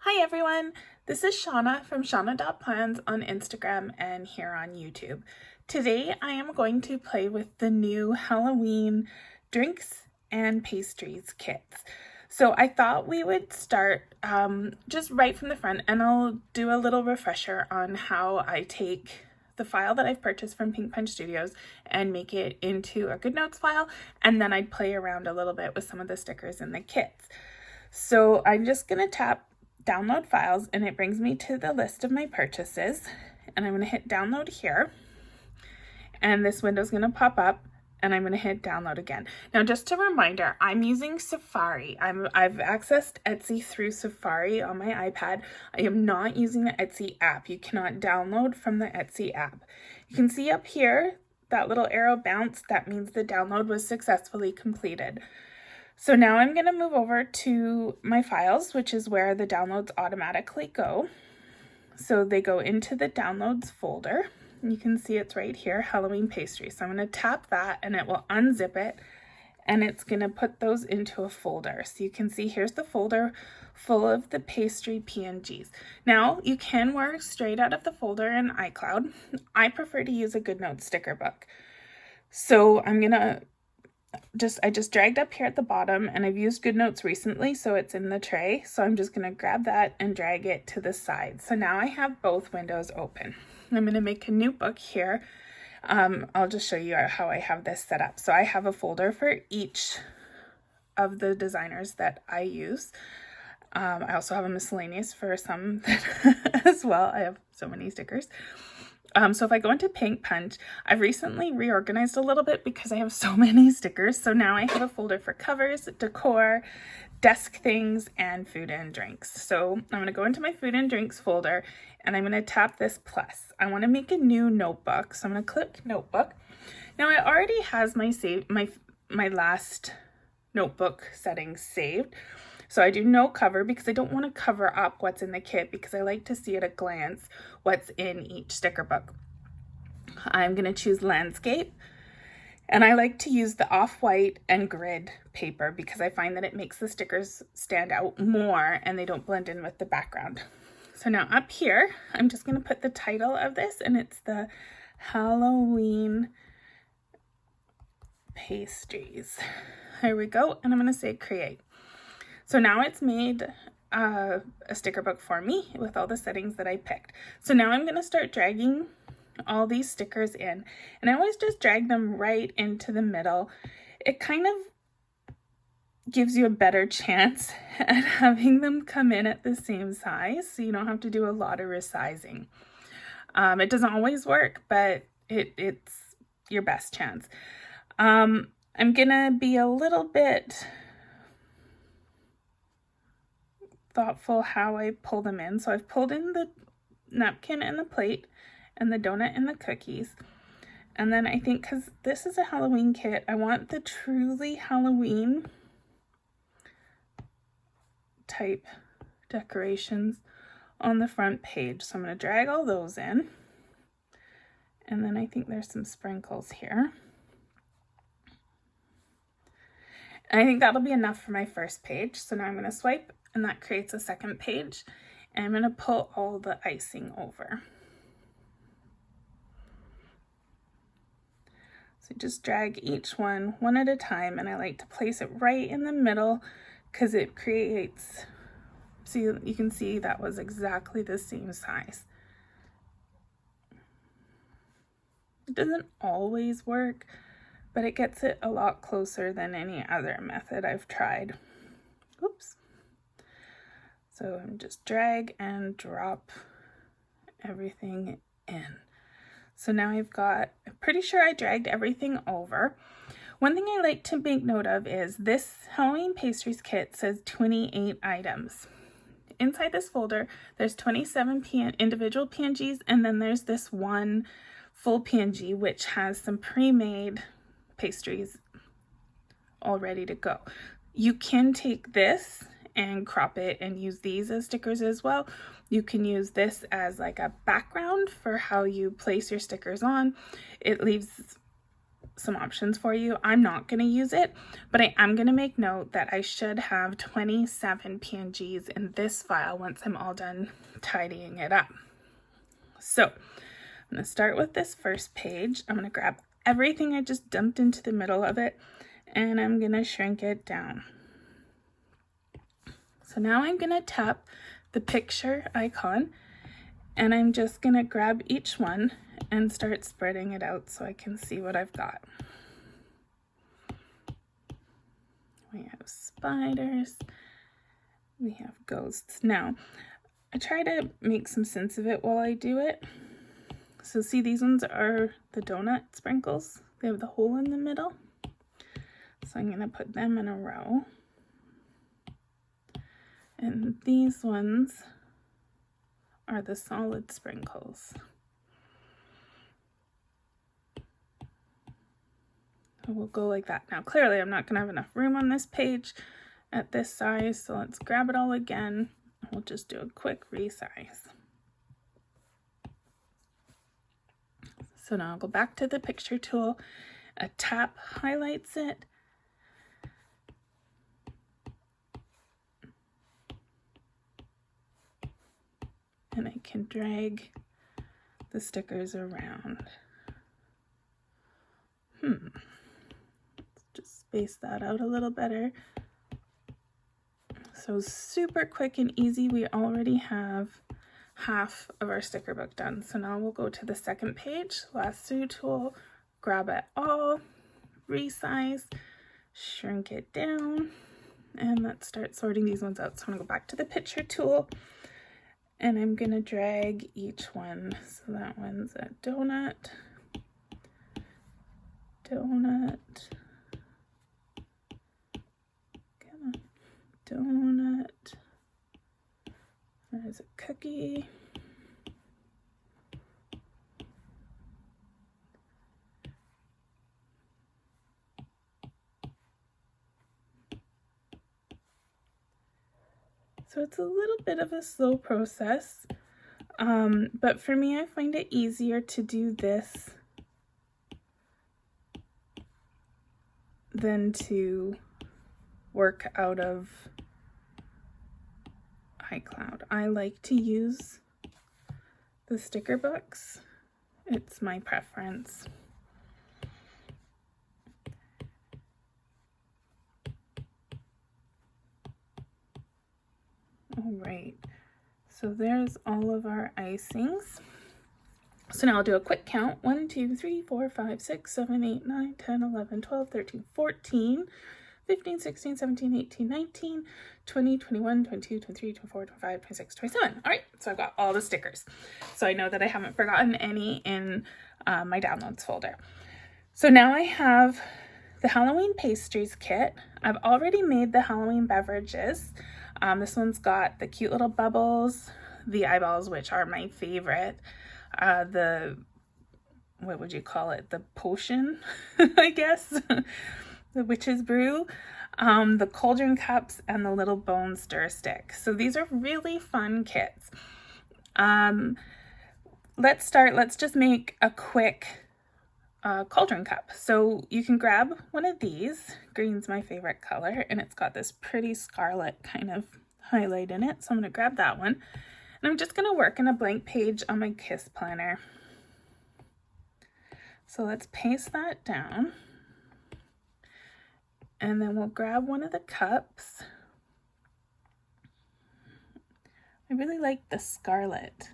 Hi everyone, this is Shauna from shauna.plans on Instagram and here on YouTube. Today I am going to play with the new Halloween Drinks and Pastries kits. So I thought we would start just right from the front, and I'll do a little refresher on how I take the file that I've purchased from Pink Punch Studios and make it into a Good Notes file, and then I'd play around a little bit with some of the stickers in the kits. So I'm just going to tap download files and it brings me to the list of my purchases, and I'm going to hit download here, and this window is going to pop up and I'm going to hit download again. Now, just a reminder, I'm using Safari. I've accessed Etsy through Safari on my iPad. I am not using the Etsy app. You cannot download from the Etsy app. You can see up here that little arrow bounce. That means the download was successfully completed. So now I'm going to move over to my files, which is where the downloads automatically go. So they go into the downloads folder. You can see it's right here, Halloween Pastry. So I'm going to tap that and it will unzip it, and it's going to put those into a folder. So you can see here's the folder full of the pastry PNGs. Now you can work straight out of the folder in iCloud. I prefer to use a Good Notes sticker book. So I'm going to I just dragged up here at the bottom, and I've used Good Notes recently, so it's in the tray. So I'm just going to grab that and drag it to the side. So now I have both windows open. I'm going to make a new book here. I'll just show you how I have this set up. So I have a folder for each of the designers that I use. I also have a miscellaneous for some as well. I have so many stickers. So if I go into Pink Punch, I've recently reorganized a little bit because I have so many stickers. So now I have a folder for covers, decor, desk things, and food and drinks. So I'm going to go into my food and drinks folder, and I'm going to tap this plus. I want to make a new notebook. So I'm going to click notebook. Now it already has my last notebook settings saved. So I do no cover because I don't want to cover up what's in the kit, because I like to see at a glance what's in each sticker book. I'm going to choose landscape, and I like to use the off-white and grid paper because I find that it makes the stickers stand out more and they don't blend in with the background. So now up here, I'm just going to put the title of this, and it's the Halloween Pastries. There we go, and I'm going to say create. So now it's made a sticker book for me with all the settings that I picked. So now I'm going to start dragging all these stickers in, and I always just drag them right into the middle. It kind of gives you a better chance at having them come in at the same size, so you don't have to do a lot of resizing. It doesn't always work, but it's your best chance. I'm going to be a little bit thoughtful how I pull them in. So I've pulled in the napkin and the plate and the donut and the cookies. And then I think, because this is a Halloween kit, I want the truly Halloween type decorations on the front page. So I'm going to drag all those in. And then I think there's some sprinkles here. And I think that'll be enough for my first page. So now I'm going to swipe, and that creates a second page, and I'm going to pull all the icing over. So just drag each one at a time, and I like to place it right in the middle because it creates, so you can see that was exactly the same size. It doesn't always work, but it gets it a lot closer than any other method I've tried. Oops. So just drag and drop everything in. So now I'm pretty sure I dragged everything over. One thing I like to make note of is this Halloween Pastries kit says 28 items. Inside this folder, there's 27 individual PNGs, and then there's this one full PNG which has some pre-made pastries all ready to go. You can take this and crop it and use these as stickers as well. You can use this as like a background for how you place your stickers on. It leaves some options for you. I'm not going to use it, but I am going to make note that I should have 27 PNGs in this file once I'm all done tidying it up. So I'm going to start with this first page. I'm going to grab everything I just dumped into the middle of it, and I'm going to shrink it down. So now I'm going to tap the picture icon, and I'm just going to grab each one and start spreading it out so I can see what I've got. We have spiders, we have ghosts. Now, I try to make some sense of it while I do it. So see, these ones are the donut sprinkles. They have the hole in the middle. So I'm going to put them in a row. And these ones are the solid sprinkles. So we'll go like that. Now clearly I'm not going to have enough room on this page at this size, so let's grab it all again. We'll just do a quick resize. So now I'll go back to the picture tool. A tap highlights it. And I can drag the stickers around. Let's just space that out a little better. So super quick and easy. We already have half of our sticker book done. So now we'll go to the second page, lasso tool, grab it all, resize, shrink it down, and let's start sorting these ones out. So I'm gonna go back to the picture tool, and I'm gonna drag each one. So that one's a donut, donut, donut, there's a cookie, so it's a little bit of a slow process, but for me I find it easier to do this than to work out of iCloud. I like to use the sticker books. It's my preference. All right, so there's all of our icings. So now I'll do a quick count. 1, 2, 3, 4, 5, 6, 7, 8, 9, 10, 11, 12, 13, 14, 15, 16, 17, 18, 19, 20, 21, 22, 23, 24, 25, 26, 27. All right, so I've got all the stickers. So I know that I haven't forgotten any in my downloads folder. So now I have the Halloween pastries kit. I've already made the Halloween beverages. This one's got the cute little bubbles, the eyeballs, which are my favorite. What would you call it? The potion, I guess. The witch's brew, the cauldron cups, and the little bone stir stick. So these are really fun kits. Let's just make a quick cauldron cup. So you can grab one of these. Green's my favorite color, and it's got this pretty scarlet kind of highlight in it. So I'm going to grab that one. And I'm just going to work in a blank page on my Kiss planner. So let's paste that down. And then we'll grab one of the cups. I really like the scarlet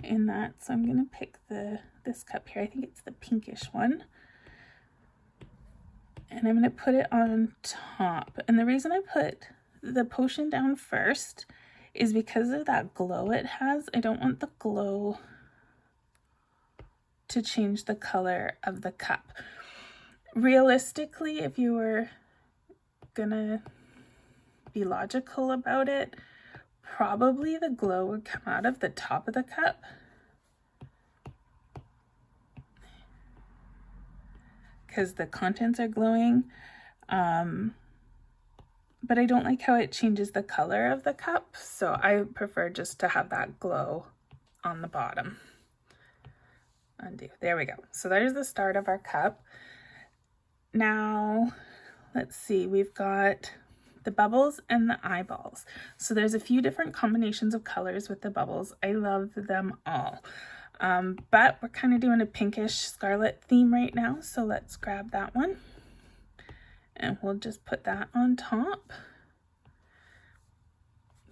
in that, so I'm going to pick this cup here. I think it's the pinkish one. And I'm going to put it on top. And the reason I put the potion down first is because of that glow it has. I don't want the glow to change the color of the cup. Realistically, if you were gonna be logical about it, probably the glow would come out of the top of the cup. Because the contents are glowing. But I don't like how it changes the color of the cup, so I prefer just to have that glow on the bottom. Undo. There we go. So there's the start of our cup. Now, let's see, we've got the bubbles and the eyeballs. So there's a few different combinations of colors with the bubbles. I love them all. But we're kind of doing a pinkish scarlet theme right now. So let's grab that one. And we'll just put that on top.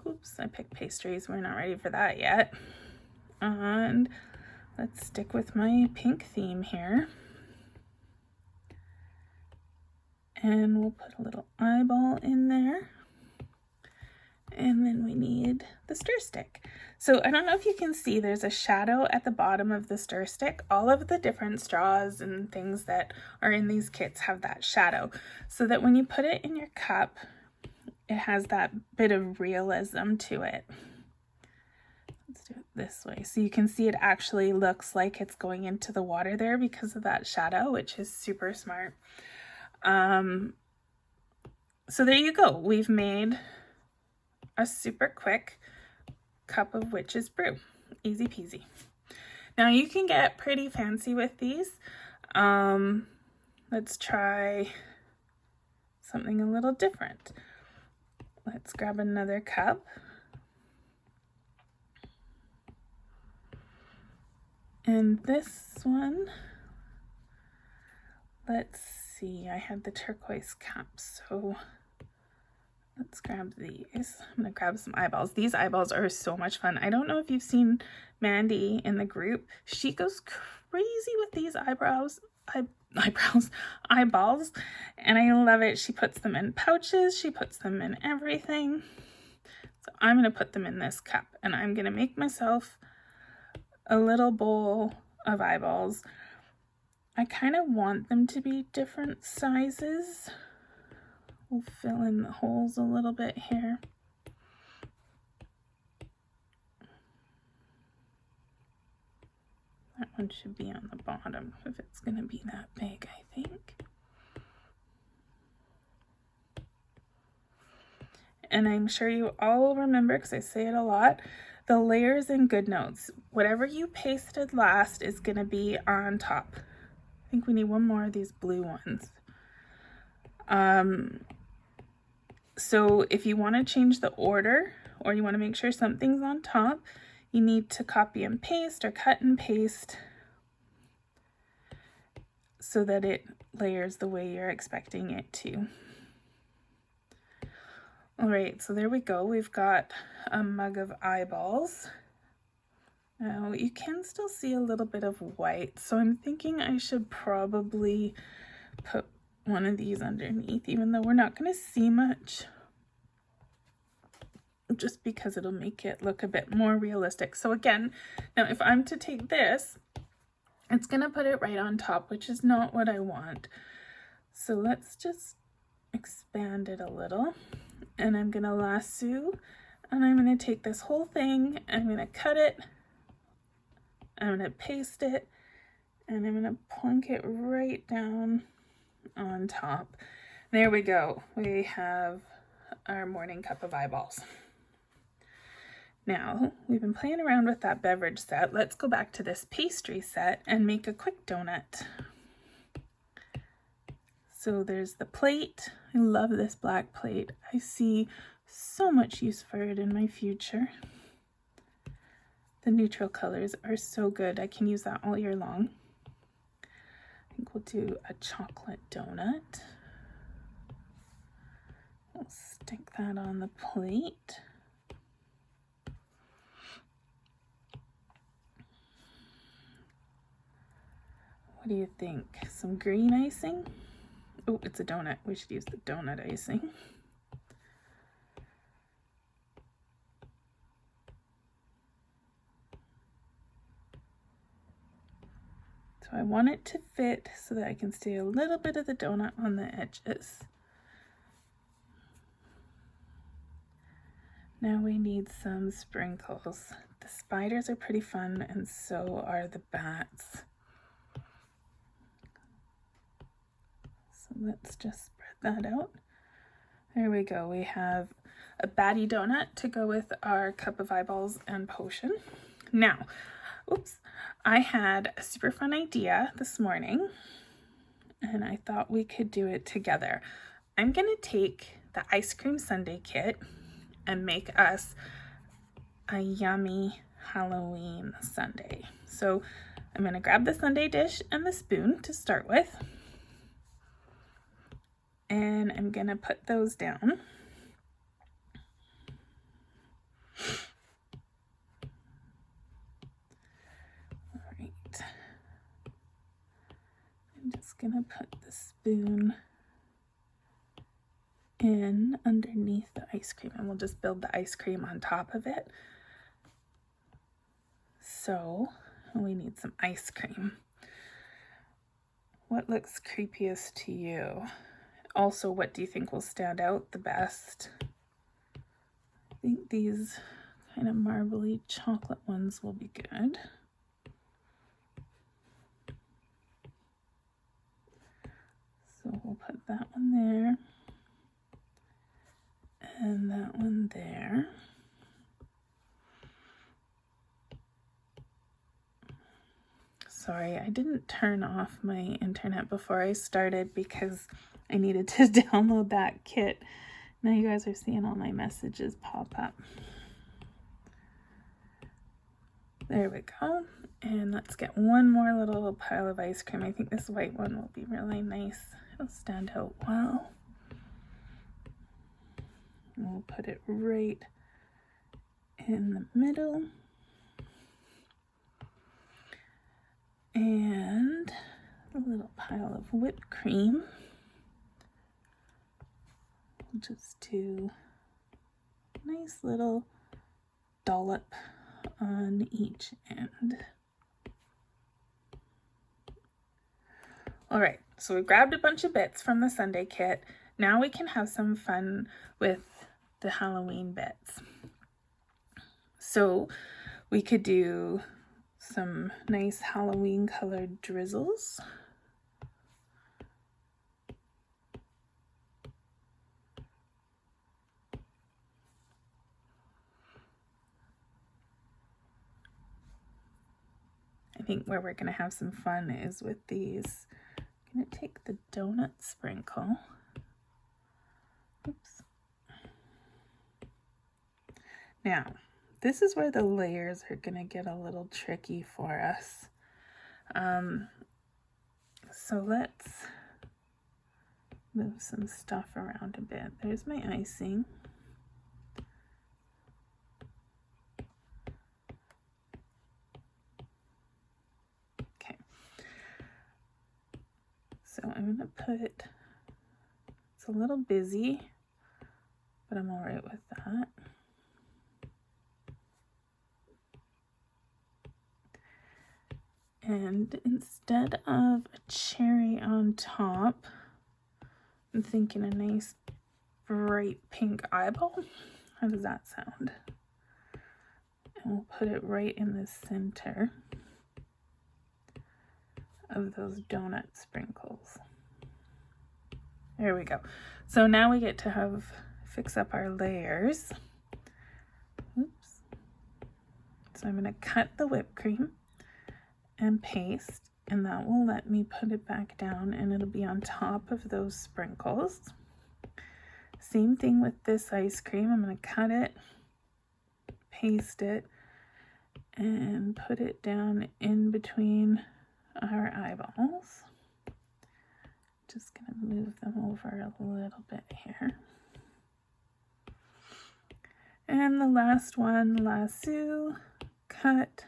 Oops, I picked pastries. We're not ready for that yet. And let's stick with my pink theme here. And we'll put a little eyeball in there. And then we need the stir stick. So I don't know if you can see, there's a shadow at the bottom of the stir stick. All of the different straws and things that are in these kits have that shadow, so that when you put it in your cup, it has that bit of realism to it. Let's do it this way. So you can see it actually looks like it's going into the water there because of that shadow, which is super smart. So there you go. We've made a super quick cup of witch's brew. Easy peasy. Now you can get pretty fancy with these. Let's try something a little different. Let's grab another cup. And this one, let's see, I had the turquoise cup, so let's grab these. I'm gonna grab some eyeballs. These eyeballs are so much fun. I don't know if you've seen Mandy in the group. She goes crazy with these eyeballs, and I love it. She puts them in pouches. She puts them in everything. So I'm gonna put them in this cup, and I'm gonna make myself a little bowl of eyeballs. I kind of want them to be different sizes. We'll fill in the holes a little bit here. That one should be on the bottom if it's going to be that big, I think. And I'm sure you all remember, because I say it a lot, the layers in GoodNotes. Whatever you pasted last is going to be on top. I think we need one more of these blue ones. So if you want to change the order, or you want to make sure something's on top, you need to copy and paste or cut and paste so that it layers the way you're expecting it to. All right, so there we go. We've got a mug of eyeballs. Now you can still see a little bit of white, so I'm thinking I should probably put one of these underneath, even though we're not going to see much, just because it'll make it look a bit more realistic. So again, now if I'm to take this, it's going to put it right on top, which is not what I want. So let's just expand it a little, and I'm going to lasso, and I'm going to take this whole thing, I'm going to cut it, I'm going to paste it, and I'm going to plunk it right down on top. There we go. We have our morning cup of eyeballs. Now, we've been playing around with that beverage set. Let's go back to this pastry set and make a quick donut. So there's the plate. I love this black plate. I see so much use for it in my future. The neutral colors are so good. I can use that all year long. I think we'll do a chocolate donut. We'll stick that on the plate. What do you think? Some green icing? Oh, it's a donut. We should use the donut icing. So I want it to fit so that I can see a little bit of the donut on the edges. Now we need some sprinkles. The spiders are pretty fun, and so are the bats. So let's just spread that out. There we go. We have a batty donut to go with our cup of eyeballs and potion. Now, oops, I had a super fun idea this morning. and I thought we could do it together. I'm gonna take the ice cream sundae kit and make us a yummy Halloween sundae. So I'm gonna grab the sundae dish and the spoon to start with, and I'm gonna put those down. All right, I'm just gonna put the spoon in underneath the ice cream, and we'll just build the ice cream on top of it. So we need some ice cream. What looks creepiest to you? Also, what do you think will stand out the best? I think these kind of marbly chocolate ones will be good. So we'll put that one there and that one there. Sorry, I didn't turn off my internet before I started because I needed to download that kit. Now you guys are seeing all my messages pop up. There we go. And let's get one more little pile of ice cream. I think this white one will be really nice. It'll stand out well. And we'll put it right in the middle. And a little pile of whipped cream. We'll just do a nice little dollop on each end. All right, so we grabbed a bunch of bits from the sundae kit. Now we can have some fun with the Halloween bits. So we could do some nice Halloween colored drizzles. I think where we're going to have some fun is with these. I'm going to take the donut sprinkle. Oops. Now, this is where the layers are going to get a little tricky for us. So let's move some stuff around a bit. There's my icing. Okay. So I'm going to put, it's a little busy, but I'm all right with that. And instead of a cherry on top, I'm thinking a nice bright pink eyeball. How does that sound? And we'll put it right in the center of those donut sprinkles. There we go. So now we get to fix up our layers. Oops. So I'm going to cut the whipped cream and paste, and that will let me put it back down, and it'll be on top of those sprinkles. Same thing with this ice cream. I'm going to cut it, paste it, and put it down in between our eyeballs. Just going to move them over a little bit here. And the last one, lasso, cut,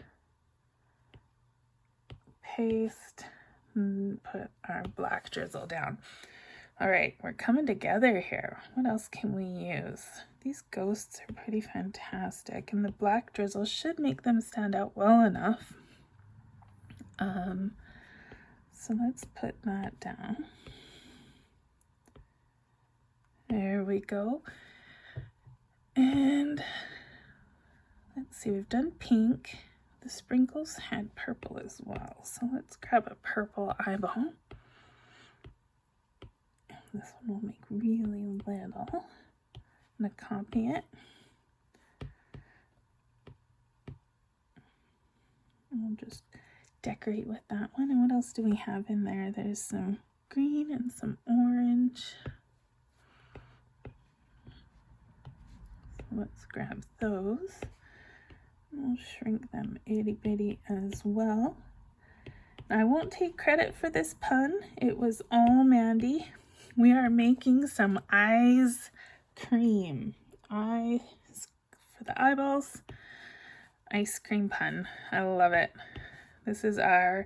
paste, and put our black drizzle down. All right, we're coming together here. What else can we use? These ghosts are pretty fantastic, and the black drizzle should make them stand out well enough. So let's put that down. There we go. And let's see, we've done pink. The sprinkles had purple as well. So let's grab a purple eyeball. This one will make really little. I'm going to copy it. And we'll just decorate with that one. And what else do we have in there? There's some green and some orange. So let's grab those. We'll shrink them itty bitty as well. I won't take credit for this pun. It was all Mandy. We are making some eyes cream. Eyes for the eyeballs. Ice cream pun. I love it. This is our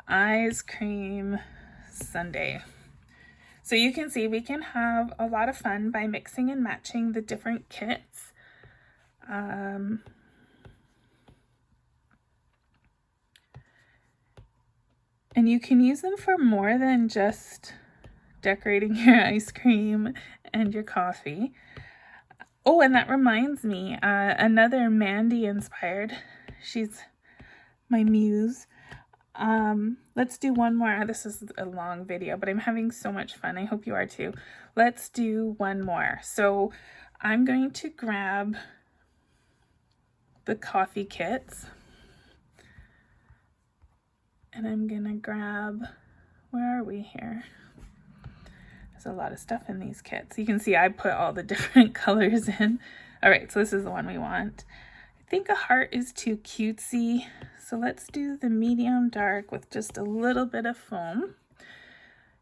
eyes cream sundae. So you can see we can have a lot of fun by mixing and matching the different kits. And you can use them for more than just decorating your ice cream and your coffee. Oh, and that reminds me, another Mandy inspired. She's my muse. Let's do one more. This is a long video, but I'm having so much fun. I hope you are too. Let's do one more. So I'm going to grab the coffee kits. And I'm gonna grab, where are we here? There's a lot of stuff in these kits. You can see I put all the different colors in. All right, so this is the one we want. I think a heart is too cutesy, so let's do the medium dark with just a little bit of foam.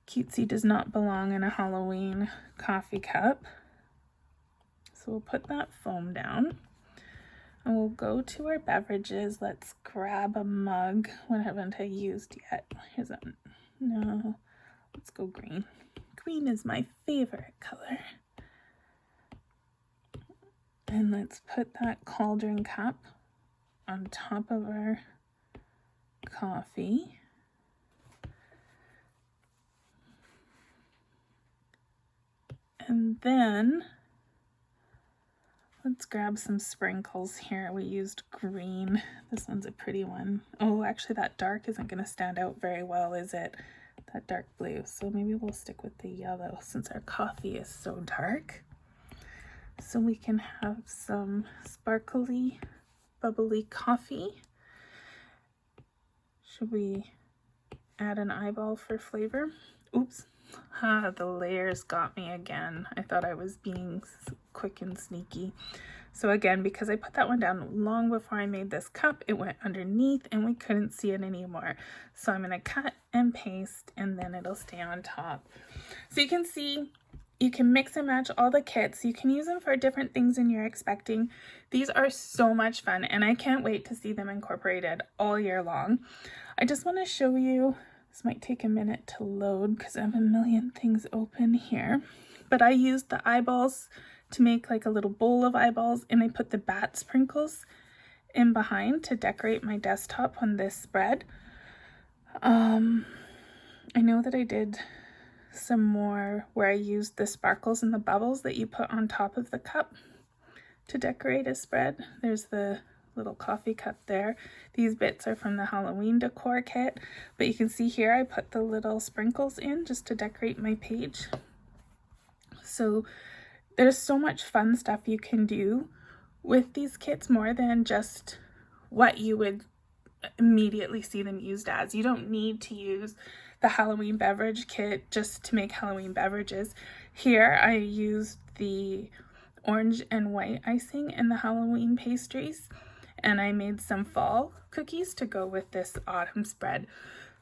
Cutesy does not belong in a Halloween coffee cup. So we'll put that foam down. And we'll go to our beverages. Let's grab a mug. What haven't I used yet? Here's that. No, let's go green. Green is my favorite color. And let's put that cauldron cup on top of our coffee. And then let's grab some sprinkles here. We used green. This one's a pretty one. Oh, actually that dark isn't going to stand out very well, is it? That dark blue. So maybe we'll stick with the yellow since our coffee is so dark. So we can have some sparkly, bubbly coffee. Should we add an eyeball for flavor? Oops. The layers got me again. I thought I was being quick and sneaky. So again, because I put that one down long before I made this cup, it went underneath and we couldn't see it anymore. So I'm going to cut and paste and then it'll stay on top. So you can see you can mix and match all the kits. You can use them for different things than you're expecting. These are so much fun and I can't wait to see them incorporated all year long. I just want to show you. This might take a minute to load because I have a million things open here. But I used the eyeballs to make like a little bowl of eyeballs, and I put the bat sprinkles in behind to decorate my desktop on this spread. I know that I did some more where I used the sparkles and the bubbles that you put on top of the cup to decorate a spread. There's the little coffee cup there. These bits are from the Halloween decor kit, but you can see here I put the little sprinkles in just to decorate my page. So there's so much fun stuff you can do with these kits, more than just what you would immediately see them used as. You don't need to use the Halloween beverage kit just to make Halloween beverages. Here I used the orange and white icing in the Halloween pastries, and I made some fall cookies to go with this autumn spread.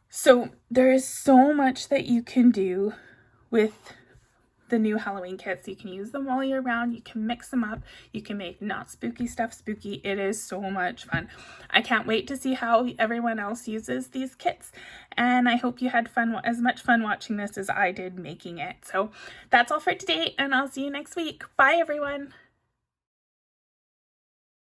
So there is so much that you can do with the new Halloween kits. You can use them all year round. You can mix them up. You can make not spooky stuff spooky. It is so much fun. I can't wait to see how everyone else uses these kits. And I hope you had fun, as much fun watching this as I did making it. So that's all for today, and I'll see you next week. Bye, everyone.